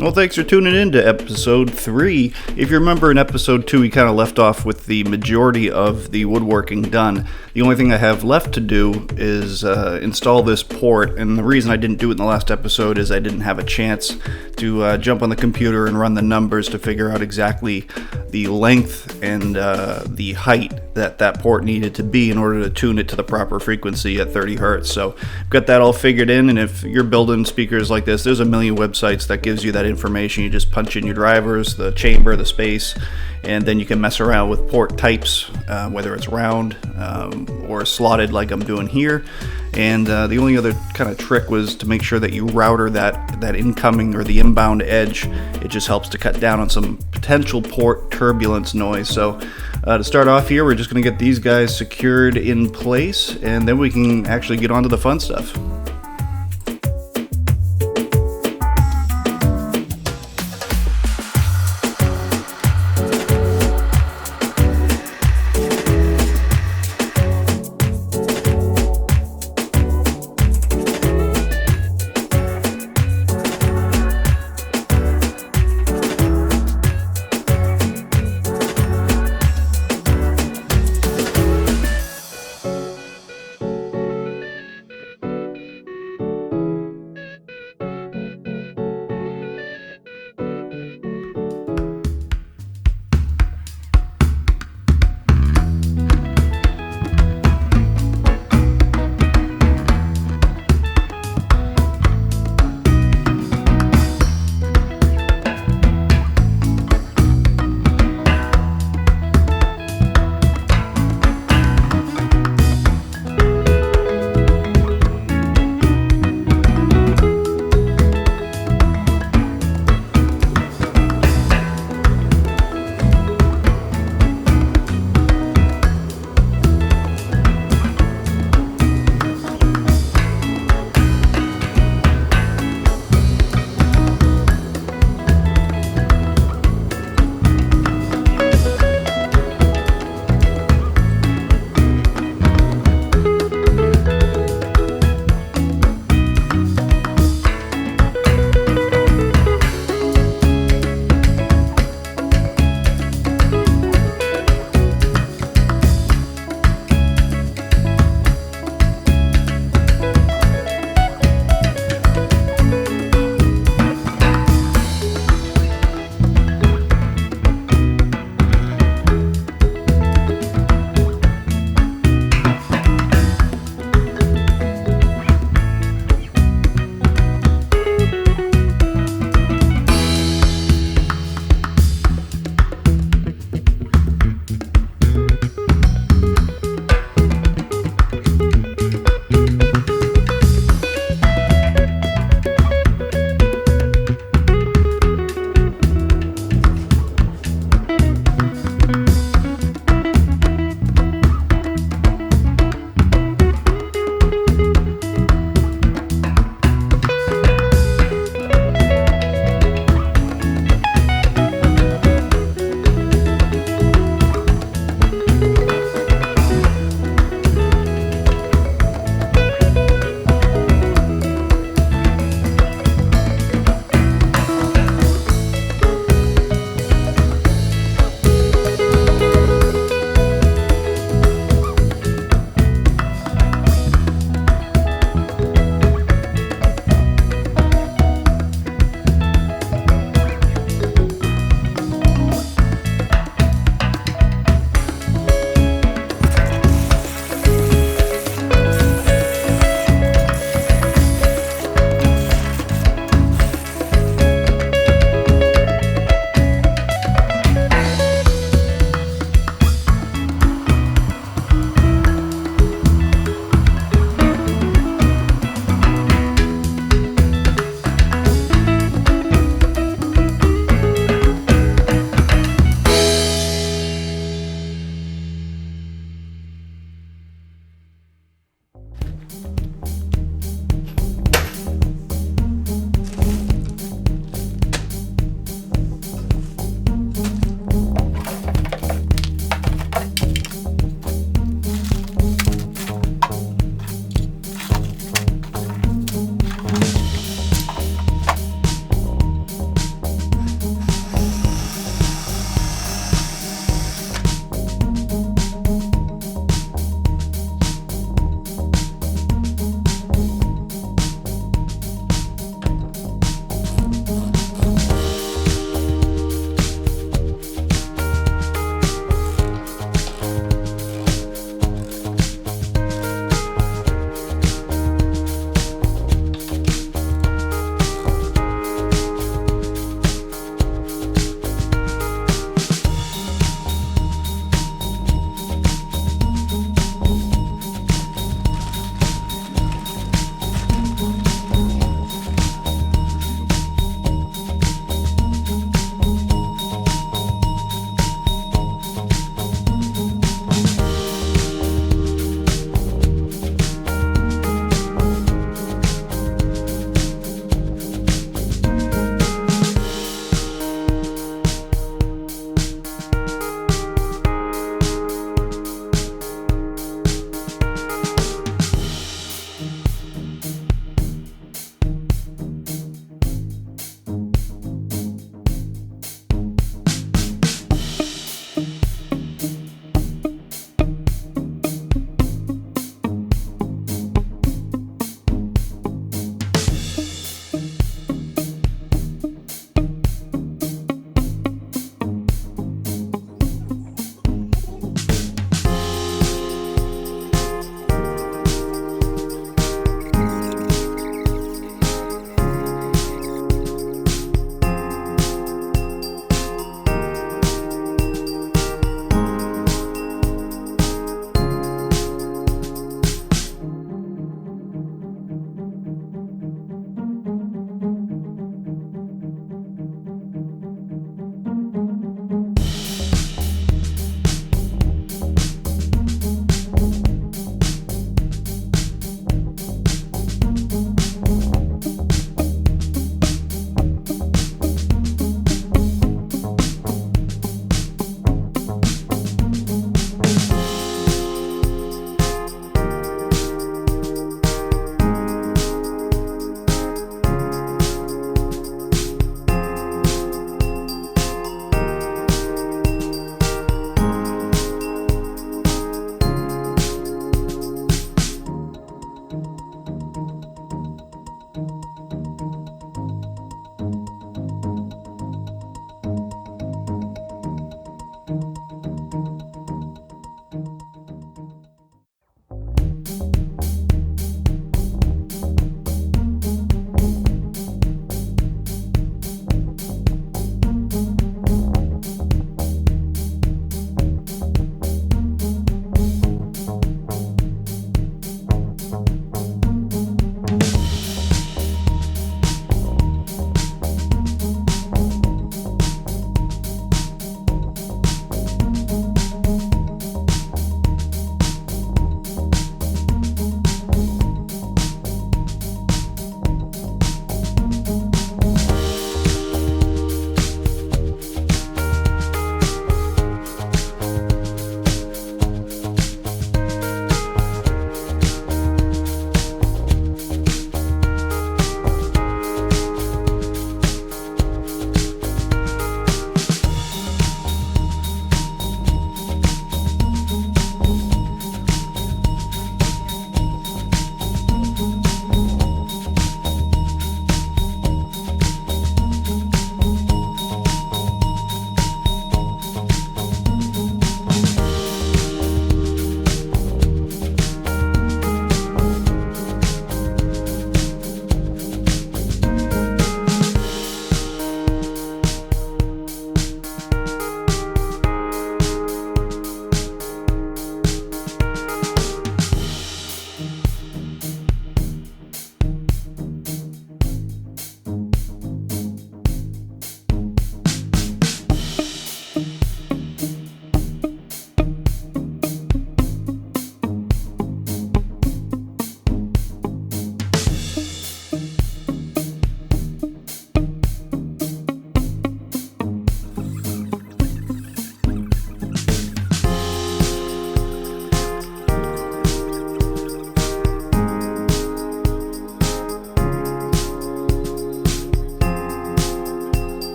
Well, thanks for tuning in to episode 3. If you remember in episode 2, we kind of left off with the majority of the woodworking done. The only thing I have left to do is install this port, and the reason I didn't do it in the last episode is I didn't have a chance to jump on the computer and run the numbers to figure out exactly the length and the height that port needed to be in order to tune it to the proper frequency at 30 hertz. So I've got that all figured in, and if you're building speakers like this, there's a million websites that gives you that information. You just punch in your drivers, the chamber, the space, and then you can mess around with port types, whether it's round or slotted like I'm doing here. And the only other kind of trick was to make sure that you router that incoming or the inbound edge. It just helps to cut down on some potential port turbulence noise. So to start off here, we're just going to get these guys secured in place, and then we can actually get on to the fun stuff.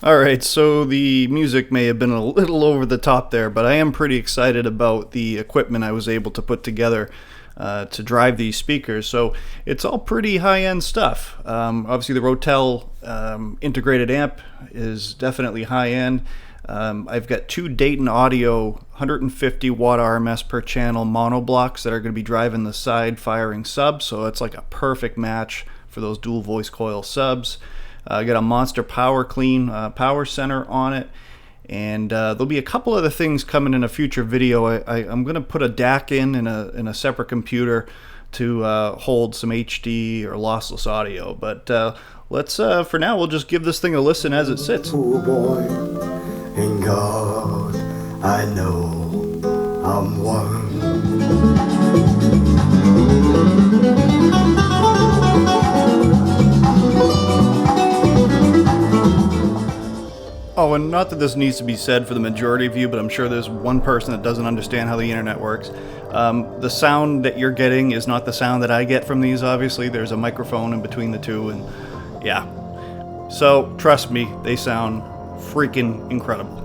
Alright, so the music may have been a little over the top there, but I am pretty excited about the equipment I was able to put together to drive these speakers. So it's all pretty high-end stuff. Obviously the Rotel integrated amp is definitely high-end. I've got two Dayton Audio 150 watt RMS per channel mono blocks that are going to be driving the side firing subs, so it's like a perfect match for those dual voice coil subs. I got a Monster Power Clean power center on it, and there'll be a couple other things coming in a future video. I'm going to put a DAC in a separate computer to hold some HD or lossless audio, but let's for now we'll just give this thing a listen as it sits. Oh boy, in God I know I'm one. Oh, and not that this needs to be said for the majority of you, but I'm sure there's one person that doesn't understand how the internet works. The sound that you're getting is not the sound that I get from these, obviously. There's a microphone in between the two, and yeah. So, trust me, they sound freaking incredible.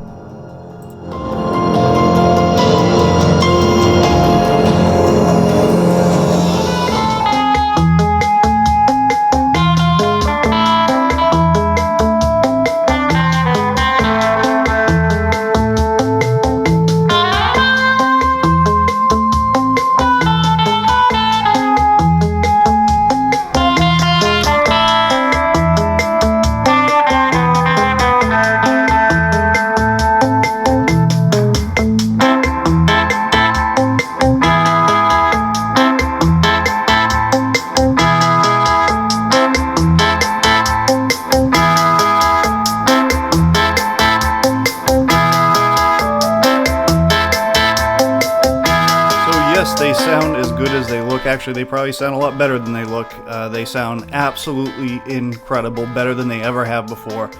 They sound as good as they look. Actually, they probably sound a lot better than they look. They sound absolutely incredible, better than they ever have before.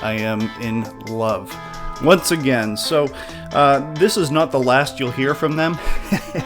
I am in love once again. So this is not the last you'll hear from them.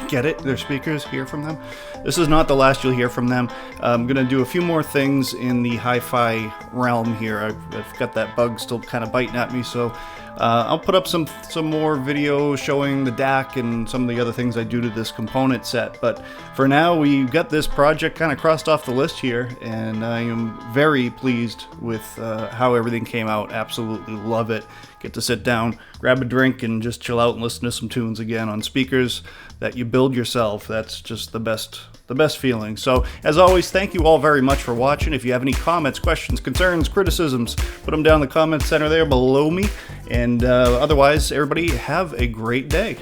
Get it? Their speakers, hear from them. This is not the last you'll hear from them. I'm gonna do a few more things in the hi-fi realm here. I've got that bug still kind of biting at me, so I'll put up some more video showing the DAC and some of the other things I do to this component set. But for now, we've got this project kind of crossed off the list here, and I am very pleased with how everything came out. Absolutely love it. Get to sit down, grab a drink, and just chill out and listen to some tunes again on speakers that you build yourself. That's just the best feeling. So, as always, thank you all very much for watching. If you have any comments, questions, concerns, criticisms, put them down in the comment center there below me. And otherwise, everybody have a great day.